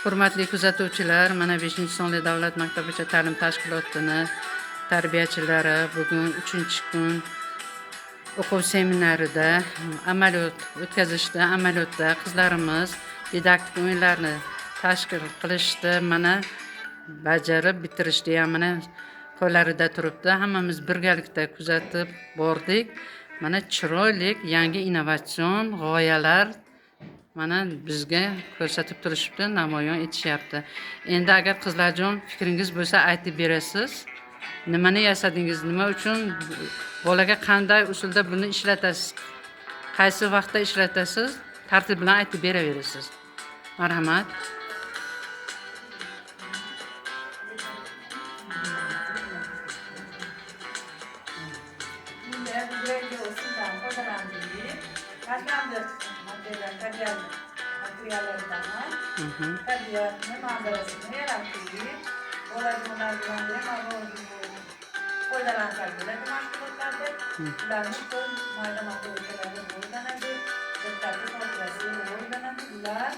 Hurmatli kuzatuvchilar, mana 5-sonli davlat maktabigacha ta'lim tashkilotining tarbiyachilari bugun 3-kun o'quv seminarida amaliyot o'tkazishdi. Amaliyotda qizlarimiz didaktik o'yinlarni tashkil qilishdi. Mana bajarib bitirishdi. Mana qo'llarida turibdi. Hammamiz birgalikda kuzatib bordik. Mana chiroyli yangi innovatsion g'oyalar mana bizga ko'rsatib turishibdi, namoyon etishyapti. Endi agar qizlarjon fikringiz bo'lsa aytib berasiz. Nimani yasadingiz, nima uchun bolaga qanday usulda buni ishlatasiz? Qaysi vaqtda ishlatasiz? Tartib bilan aytib beraverasiz. Marhamat. Tabiatni manzarasini yaratdik. Bolajonlar bilan ham foydalansak bo'ladi mashg'ulotlarda. Ularni ko'p mayda materiallarni o'rganadi, diqqatli xotirasi o'rganadi. Ular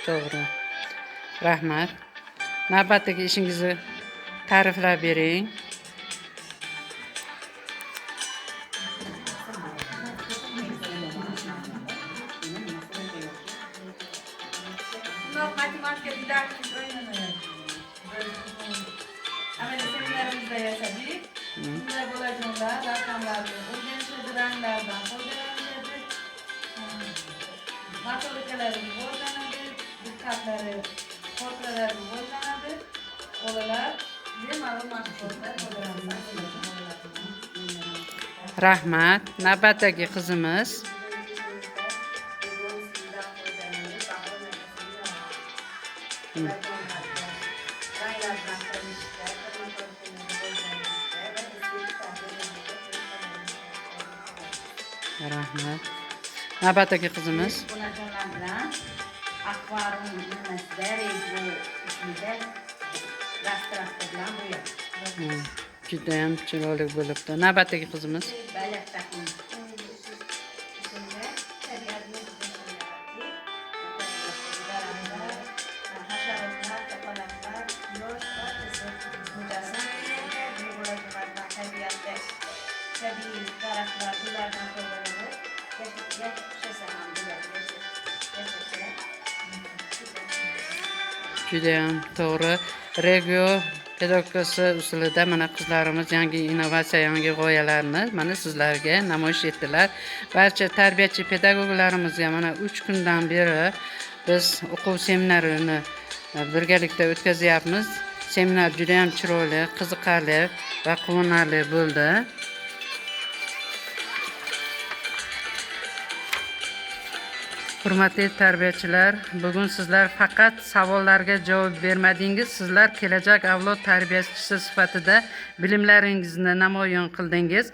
To'g'ri. Rahmat. Navbatdagi ishingizni ta'riflab bering. matematika didaktik o'yinini amaliy seminarimizda yasadik. Bunda bolajonlar raqamlarni o'rganishadi, ranglardan foydalanishadi, motorikalarni o'rganadi, diqqatlari, xotiralari o'rganadi. Bolalar bemalol mashg'ulotlar foydalanadi. Rahmat. Navbatdagi qizimiz Rahmat. Navbatdagi qizimiz Bolajonlar bilan akvarium nimasida regbo ichida rastra bilan bo'yadi. juda ham chiroyli bo'libdi. Navbatdagi qizimiz Baliq taqim. Tabiiy daraxtlar ulardan foydalanib yashasa ham bo'ladi. juda ham to'g'ri. Regio pedagogikasi usulida mana qizlarimiz yangi innovatsiya, yangi g'oyalarni mana sizlarga namoyish etdilar. Barcha tarbiyachi pedagoglarimizga mana 3 kundan beri biz o'quv seminarini birgalikda o'tkazyapmiz. Seminar juda ham chiroyli, qiziqarli va quvonarli bo'ldi. Hurmatli tarbiyachilar, bugun sizlar faqat savollarga javob bermadingiz, sizlar kelajak avlod tarbiyachisi sifatida bilimlaringizni namoyon qildingiz.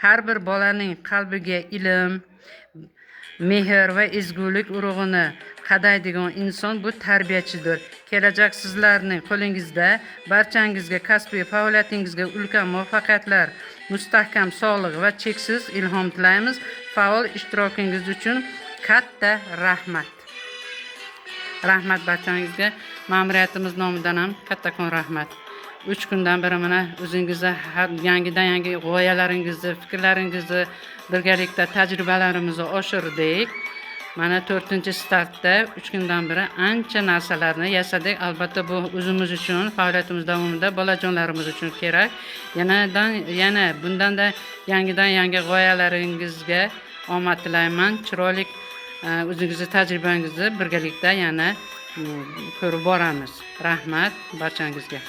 Har bir bolaning qalbiga ilm, mehr va ezgulik urug'ini qadaydigan inson bu tarbiyachidir. Kelajak sizlarning qo'lingizda. Barchangizga kasbiy faoliyatingizga ulkan muvaffaqiyatlar, mustahkam sog'lik va cheksiz ilhom tilaymiz. Faol ishtirokingiz uchun katta rahmat. Rahmat barchangizga. Ma'muriyatimiz nomidan ham kattakon rahmat. 3 kundan beri mana o'zingizni yangidan yangi g'oyalaringizni, fikrlaringizni birgalikda tajribalarimizni oshirdik. Mana 4-startda 3 kundan beri ancha narsalarni yasadik. Albatta bu o'zimiz uchun, faoliyatimiz davomida bolajonlarimiz uchun kerak. Yana bundan-da yangidan yangi g'oyalaringizga omad tilayman. Chiroyli o'zingizni tajribangizni birgalikda yana ko'rib boramiz. Rahmat barchangizga.